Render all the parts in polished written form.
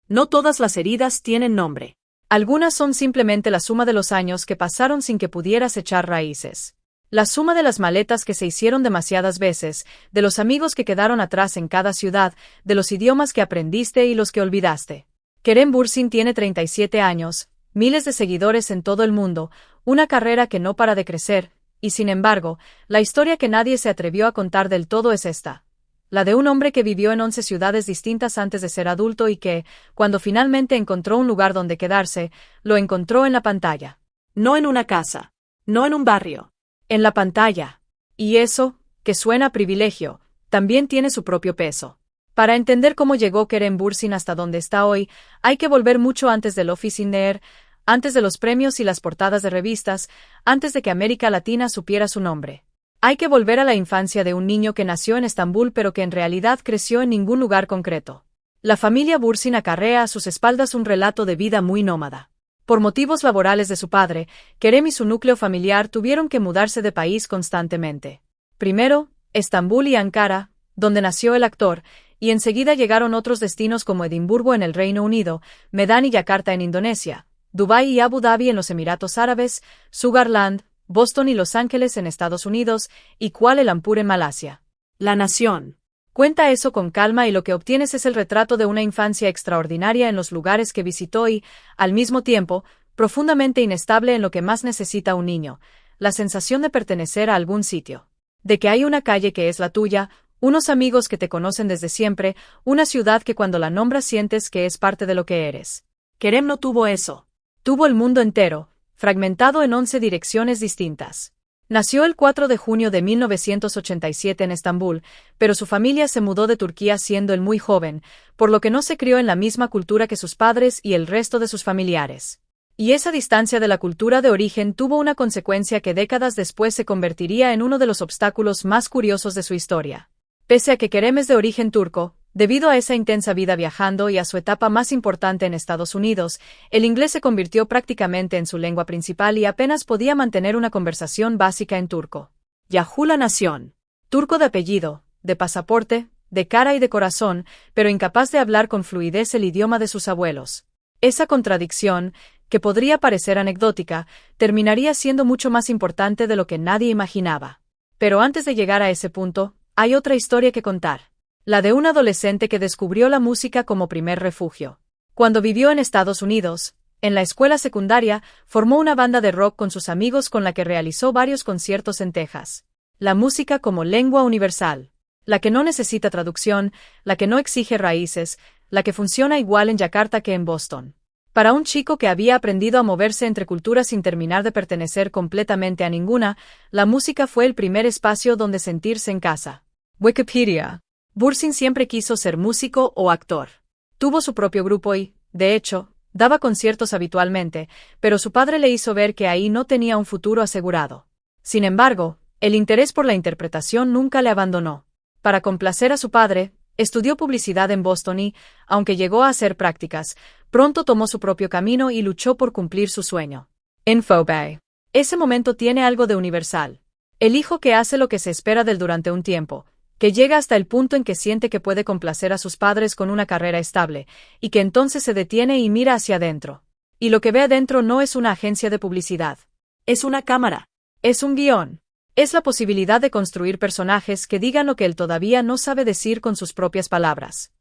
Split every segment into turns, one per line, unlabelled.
No todas las heridas tienen nombre.
Algunas son simplemente la suma de los años que pasaron sin que pudieras echar raíces. La suma de las maletas que se hicieron demasiadas veces, de los amigos que quedaron atrás en cada ciudad, de los idiomas que aprendiste y los que olvidaste. Kerem Bürsin tiene 37 años, miles de seguidores en todo el mundo, una carrera que no para de crecer, y sin embargo, la historia que nadie se atrevió a contar del todo es esta. La de un hombre que vivió en 11 ciudades distintas antes de ser adulto y que, cuando finalmente encontró un lugar donde quedarse, lo encontró en la pantalla.
No en una casa. No en un barrio.
En la pantalla. Y eso, que suena a privilegio, también tiene su propio peso. Para entender cómo llegó Kerem Bürsin hasta donde está hoy, hay que volver mucho antes del Office in the Air, antes de los premios y las portadas de revistas, antes de que América Latina supiera su nombre. Hay que volver a la infancia de un niño que nació en Estambul pero que en realidad creció en ningún lugar concreto. La familia Bürsin acarrea a sus espaldas un relato de vida muy nómada. Por motivos laborales de su padre, Kerem y su núcleo familiar tuvieron que mudarse de país constantemente. Primero, Estambul y Ankara, donde nació el actor, y enseguida llegaron otros destinos como Edimburgo en el Reino Unido, Medan y Yakarta en Indonesia, Dubái y Abu Dhabi en los Emiratos Árabes, Sugarland, Boston y Los Ángeles en Estados Unidos, y Kuala Lumpur en Malasia.
La Nación.
Cuenta eso con calma y lo que obtienes es el retrato de una infancia extraordinaria en los lugares que visitó y, al mismo tiempo, profundamente inestable en lo que más necesita un niño, la sensación de pertenecer a algún sitio. De que hay una calle que es la tuya, unos amigos que te conocen desde siempre, una ciudad que cuando la nombras sientes que es parte de lo que eres.
Kerem no tuvo eso.
Tuvo el mundo entero, fragmentado en 11 direcciones distintas. Nació el 4 de junio de 1987 en Estambul, pero su familia se mudó de Turquía siendo él muy joven, por lo que no se crió en la misma cultura que sus padres y el resto de sus familiares. Y esa distancia de la cultura de origen tuvo una consecuencia que décadas después se convertiría en uno de los obstáculos más curiosos de su historia. Pese a que Kerem es de origen turco, debido a esa intensa vida viajando y a su etapa más importante en Estados Unidos, el inglés se convirtió prácticamente en su lengua principal y apenas podía mantener una conversación básica en turco.
Yahoo la Nación.
Turco de apellido, de pasaporte, de cara y de corazón, pero incapaz de hablar con fluidez el idioma de sus abuelos. Esa contradicción, que podría parecer anecdótica, terminaría siendo mucho más importante de lo que nadie imaginaba. Pero antes de llegar a ese punto, hay otra historia que contar. La de un adolescente que descubrió la música como primer refugio. Cuando vivió en Estados Unidos, en la escuela secundaria, formó una banda de rock con sus amigos con la que realizó varios conciertos en Texas. La música como lengua universal. La que no necesita traducción, la que no exige raíces, la que funciona igual en Yakarta que en Boston. Para un chico que había aprendido a moverse entre culturas sin terminar de pertenecer completamente a ninguna, la música fue el primer espacio donde sentirse en casa. Wikipedia. Bürsin siempre quiso ser músico o actor. Tuvo su propio grupo y, de hecho, daba conciertos habitualmente, pero su padre le hizo ver que ahí no tenía un futuro asegurado. Sin embargo, el interés por la interpretación nunca le abandonó. Para complacer a su padre, estudió publicidad en Boston y, aunque llegó a hacer prácticas, pronto tomó su propio camino y luchó por cumplir su sueño. Infobay. Ese momento tiene algo de universal. El hijo que hace lo que se espera de él durante un tiempo, que llega hasta el punto en que siente que puede complacer a sus padres con una carrera estable, y que entonces se detiene y mira hacia adentro. Y lo que ve adentro no es una agencia de publicidad.
Es una cámara.
Es un guión. Es la posibilidad de construir personajes que digan lo que él todavía no sabe decir con sus propias palabras.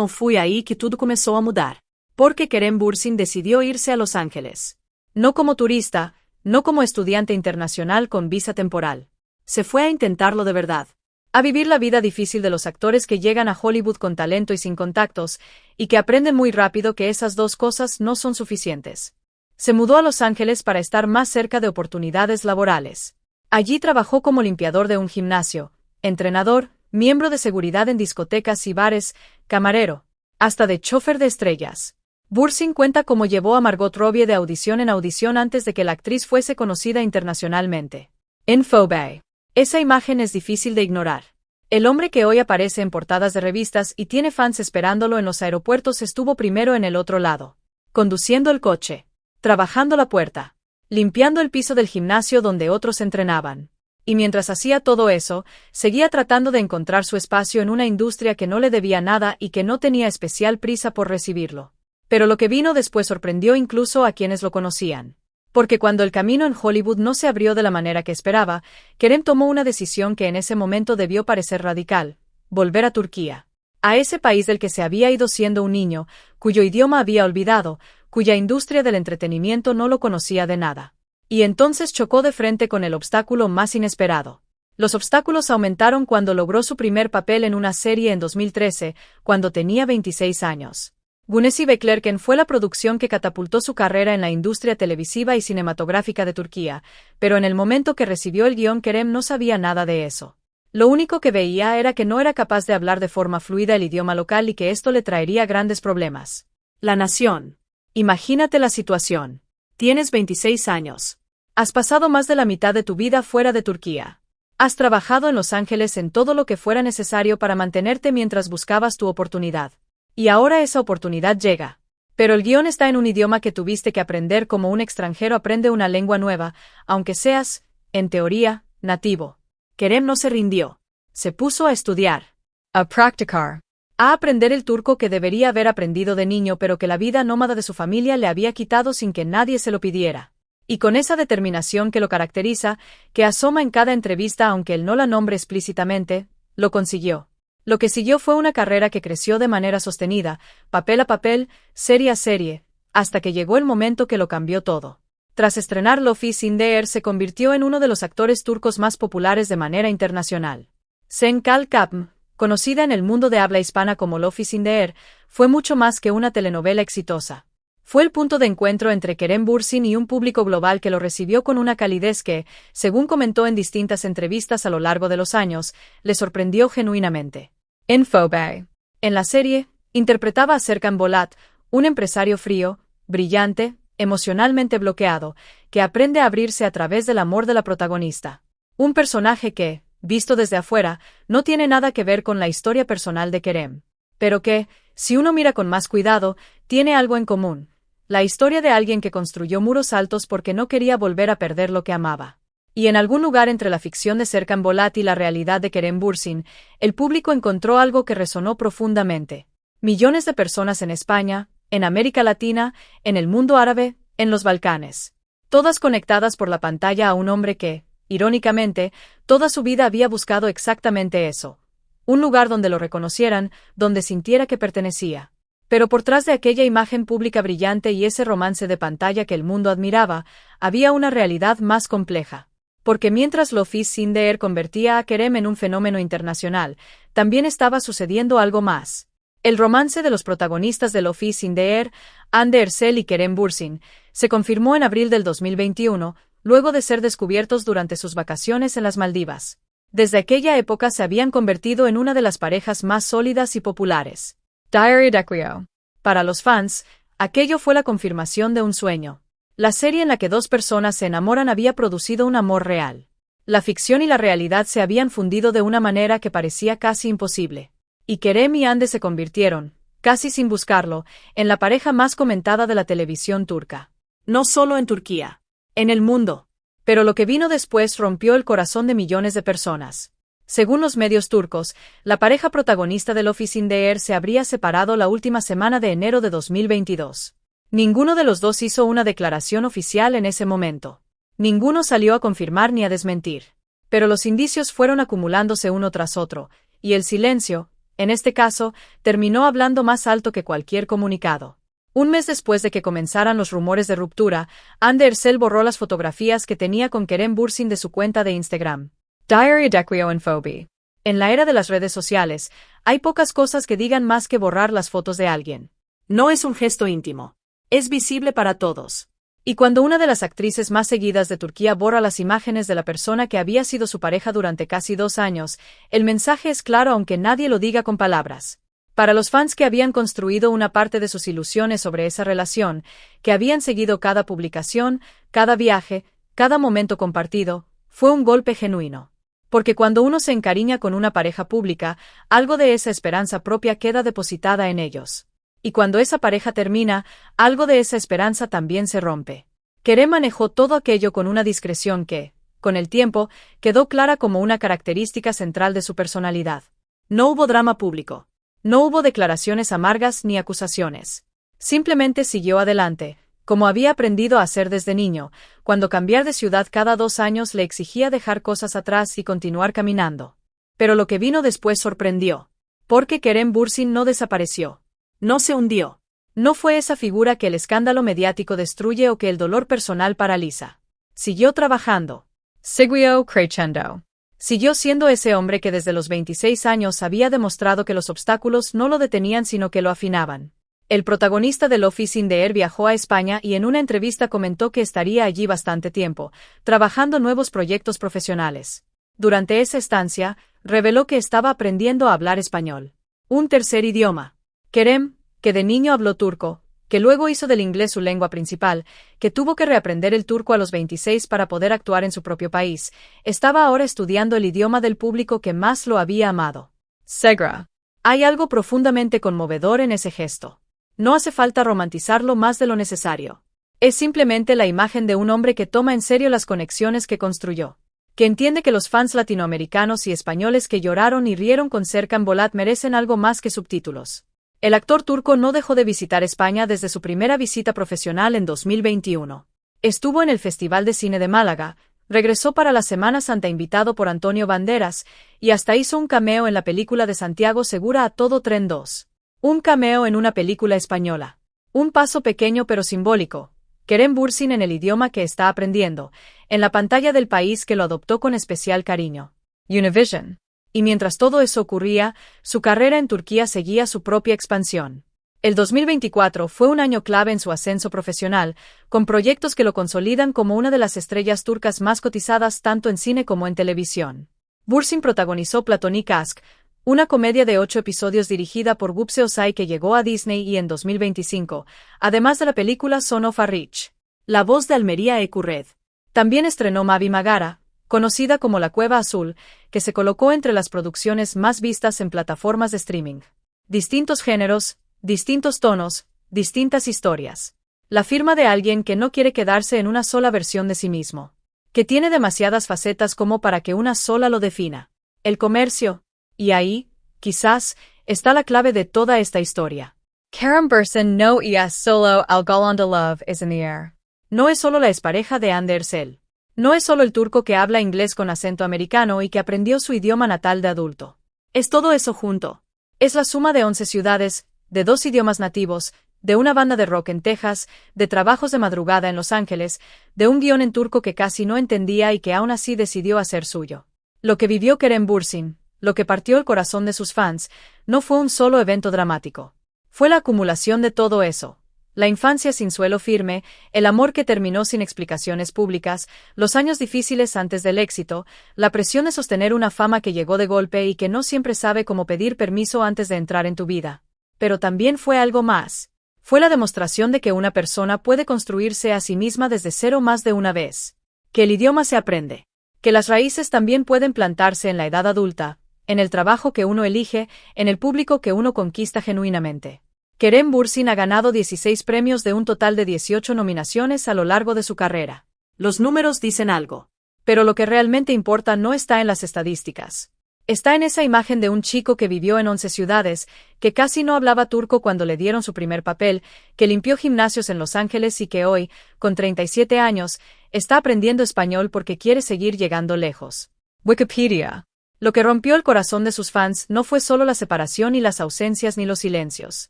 Fue ahí que todo comenzó a mudar. Porque Kerem Bürsin decidió irse a Los Ángeles.
No como turista, no como estudiante internacional con visa temporal.
Se fue a intentarlo de verdad.
A vivir la vida difícil de los actores que llegan a Hollywood con talento y sin contactos, y que aprenden muy rápido que esas dos cosas no son suficientes. Se mudó a Los Ángeles para estar más cerca de oportunidades laborales. Allí trabajó como limpiador de un gimnasio, entrenador, miembro de seguridad en discotecas y bares, camarero, hasta de chofer de estrellas. Bürsin cuenta cómo llevó a Margot Robbie de audición en audición antes de que la actriz fuese conocida internacionalmente. Infobay. Esa imagen es difícil de ignorar. El hombre que hoy aparece en portadas de revistas y tiene fans esperándolo en los aeropuertos estuvo primero en el otro lado, conduciendo el coche, trabajando la puerta, limpiando el piso del gimnasio donde otros entrenaban. Y mientras hacía todo eso, seguía tratando de encontrar su espacio en una industria que no le debía nada y que no tenía especial prisa por recibirlo. Pero lo que vino después sorprendió incluso a quienes lo conocían. Porque cuando el camino en Hollywood no se abrió de la manera que esperaba, Kerem tomó una decisión que en ese momento debió parecer radical: volver a Turquía. A ese país del que se había ido siendo un niño, cuyo idioma había olvidado, cuya industria del entretenimiento no lo conocía de nada. Y entonces chocó de frente con el obstáculo más inesperado. Los obstáculos aumentaron cuando logró su primer papel en una serie en 2013, cuando tenía 26 años. Güneşi Beklerken fue la producción que catapultó su carrera en la industria televisiva y cinematográfica de Turquía, pero en el momento que recibió el guión Kerem no sabía nada de eso. Lo único que veía era que no era capaz de hablar de forma fluida el idioma local y que esto le traería grandes problemas.
La nación. Imagínate la situación. Tienes 26 años.
Has pasado más de la mitad de tu vida fuera de Turquía. Has trabajado en Los Ángeles en todo lo que fuera necesario para mantenerte mientras buscabas tu oportunidad. Y ahora esa oportunidad llega. Pero el guión está en un idioma que tuviste que aprender como un extranjero aprende una lengua nueva, aunque seas, en teoría, nativo.
Kerem no se rindió. Se puso a estudiar.
A practicar. A aprender el turco que debería haber aprendido de niño pero que la vida nómada de su familia le había quitado sin que nadie se lo pidiera. Y con esa determinación que lo caracteriza, que asoma en cada entrevista aunque él no la nombre explícitamente, lo consiguió. Lo que siguió fue una carrera que creció de manera sostenida, papel a papel, serie a serie, hasta que llegó el momento que lo cambió todo. Tras estrenar Lofi Sindeer se convirtió en uno de los actores turcos más populares de manera internacional. Sen Kalkapm, conocida en el mundo de habla hispana como Lofi Sindeer, fue mucho más que una telenovela exitosa. Fue el punto de encuentro entre Kerem Bürsin y un público global que lo recibió con una calidez que, según comentó en distintas entrevistas a lo largo de los años, le sorprendió genuinamente. Infobay. En la serie, interpretaba a Serkan Bolat, un empresario frío, brillante, emocionalmente bloqueado, que aprende a abrirse a través del amor de la protagonista. Un personaje que, visto desde afuera, no tiene nada que ver con la historia personal de Kerem. Pero que, si uno mira con más cuidado, tiene algo en común: la historia de alguien que construyó muros altos porque no quería volver a perder lo que amaba. Y en algún lugar entre la ficción de Serkan Bolat y la realidad de Kerem Bürsin, el público encontró algo que resonó profundamente. Millones de personas en España, en América Latina, en el mundo árabe, en los Balcanes. Todas conectadas por la pantalla a un hombre que, irónicamente, toda su vida había buscado exactamente eso. Un lugar donde lo reconocieran, donde sintiera que pertenecía. Pero por tras de aquella imagen pública brillante y ese romance de pantalla que el mundo admiraba, había una realidad más compleja. Porque mientras Lofi Sindeer convertía a Kerem en un fenómeno internacional, también estaba sucediendo algo más. El romance de los protagonistas de Lofi Sindeer, Hande Erçel y Kerem Bürsin, se confirmó en abril del 2021, luego de ser descubiertos durante sus vacaciones en las Maldivas. Desde aquella época se habían convertido en una de las parejas más sólidas y populares. Diary Dequio. Para los fans, aquello fue la confirmación de un sueño. La serie en la que dos personas se enamoran había producido un amor real. La ficción y la realidad se habían fundido de una manera que parecía casi imposible. Y Kerem y Hande se convirtieron, casi sin buscarlo, en la pareja más comentada de la televisión turca.
No solo en Turquía, en el mundo.
Pero lo que vino después rompió el corazón de millones de personas. Según los medios turcos, la pareja protagonista de Lofi Sindeer se habría separado la última semana de enero de 2022. Ninguno de los dos hizo una declaración oficial en ese momento. Ninguno salió a confirmar ni a desmentir. Pero los indicios fueron acumulándose uno tras otro, y el silencio, en este caso, terminó hablando más alto que cualquier comunicado. Un mes después de que comenzaran los rumores de ruptura, Hande Erçel borró las fotografías que tenía con Kerem Bürsin de su cuenta de Instagram. Diary Dequio Infobay. En la era de las redes sociales, hay pocas cosas que digan más que borrar las fotos de alguien.
No es un gesto íntimo. Es visible para todos.
Y cuando una de las actrices más seguidas de Turquía borra las imágenes de la persona que había sido su pareja durante casi 2 años, el mensaje es claro aunque nadie lo diga con palabras. Para los fans que habían construido una parte de sus ilusiones sobre esa relación, que habían seguido cada publicación, cada viaje, cada momento compartido, fue un golpe genuino. Porque cuando uno se encariña con una pareja pública, algo de esa esperanza propia queda depositada en ellos. Y cuando esa pareja termina, algo de esa esperanza también se rompe. Kerem manejó todo aquello con una discreción que, con el tiempo, quedó clara como una característica central de su personalidad.
No hubo drama público.
No hubo declaraciones amargas ni acusaciones. Simplemente siguió adelante, como había aprendido a hacer desde niño, cuando cambiar de ciudad cada 2 años le exigía dejar cosas atrás y continuar caminando. Pero lo que vino después sorprendió. Porque Kerem Bürsin no desapareció.
No se hundió.
No fue esa figura que el escándalo mediático destruye o que el dolor personal paraliza. Siguió trabajando. Siguió creciendo. Siguió siendo ese hombre que desde los 26 años había demostrado que los obstáculos no lo detenían sino que lo afinaban. El protagonista de Office in the Air viajó a España y en una entrevista comentó que estaría allí bastante tiempo, trabajando nuevos proyectos profesionales. Durante esa estancia, reveló que estaba aprendiendo a hablar español. Un tercer idioma. Kerem, que de niño habló turco, que luego hizo del inglés su lengua principal, que tuvo que reaprender el turco a los 26 para poder actuar en su propio país, estaba ahora estudiando el idioma del público que más lo había amado. Segra. Hay algo profundamente conmovedor en ese gesto. No hace falta romantizarlo más de lo necesario. Es simplemente la imagen de un hombre que toma en serio las conexiones que construyó, que entiende que los fans latinoamericanos y españoles que lloraron y rieron con Serkan Bolat merecen algo más que subtítulos. El actor turco no dejó de visitar España desde su primera visita profesional en 2021. Estuvo en el Festival de Cine de Málaga, regresó para la Semana Santa invitado por Antonio Banderas, y hasta hizo un cameo en la película de Santiago Segura A Todo Tren 2. Un cameo en una película española. Un paso pequeño pero simbólico. Kerem Bürsin en el idioma que está aprendiendo, en la pantalla del país que lo adoptó con especial cariño. Univision. Y mientras todo eso ocurría, su carrera en Turquía seguía su propia expansión. El 2024 fue un año clave en su ascenso profesional, con proyectos que lo consolidan como una de las estrellas turcas más cotizadas tanto en cine como en televisión. Bürsin protagonizó Platonic Aşk, una comedia de 8 episodios dirigida por Gupse Özay que llegó a Disney y en 2025, además de la película Son of a Rich.
La voz de Almería Ecurred.
También estrenó Mavi Magara, conocida como La Cueva Azul, que se colocó entre las producciones más vistas en plataformas de streaming. Distintos géneros, distintos tonos, distintas historias. La firma de alguien que no quiere quedarse en una sola versión de sí mismo. Que tiene demasiadas facetas como para que una sola lo defina. El comercio. Y ahí, quizás, está la clave de toda esta historia. Kerem Bürsin no es solo el galán de Love is in the Air. No es solo la expareja de Hande Erçel. No es solo el turco que habla inglés con acento americano y que aprendió su idioma natal de adulto.
Es todo eso junto.
Es la suma de 11 ciudades, de 2 idiomas nativos, de una banda de rock en Texas, de trabajos de madrugada en Los Ángeles, de un guión en turco que casi no entendía y que aún así decidió hacer suyo. Lo que vivió Kerem Bürsin, lo que partió el corazón de sus fans, no fue un solo evento dramático. Fue la acumulación de todo eso. La infancia sin suelo firme, el amor que terminó sin explicaciones públicas, los años difíciles antes del éxito, la presión de sostener una fama que llegó de golpe y que no siempre sabe cómo pedir permiso antes de entrar en tu vida. Pero también fue algo más. Fue la demostración de que una persona puede construirse a sí misma desde cero más de una vez. Que el idioma se aprende. Que las raíces también pueden plantarse en la edad adulta, en el trabajo que uno elige, en el público que uno conquista genuinamente. Kerem Bürsin ha ganado 16 premios de un total de 18 nominaciones a lo largo de su carrera.
Los números dicen algo.
Pero lo que realmente importa no está en las estadísticas. Está en esa imagen de un chico que vivió en 11 ciudades, que casi no hablaba turco cuando le dieron su primer papel, que limpió gimnasios en Los Ángeles y que hoy, con 37 años, está aprendiendo español porque quiere seguir llegando lejos. Wikipedia. Lo que rompió el corazón de sus fans no fue solo la separación y las ausencias ni los silencios.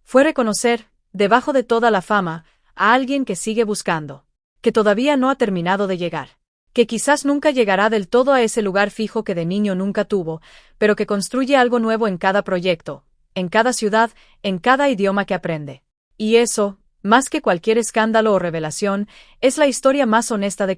Fue reconocer, debajo de toda la fama, a alguien que sigue buscando, que todavía no ha terminado de llegar, que quizás nunca llegará del todo a ese lugar fijo que de niño nunca tuvo, pero que construye algo nuevo en cada proyecto, en cada ciudad, en cada idioma que aprende. Y eso, más que cualquier escándalo o revelación, es la historia más honesta de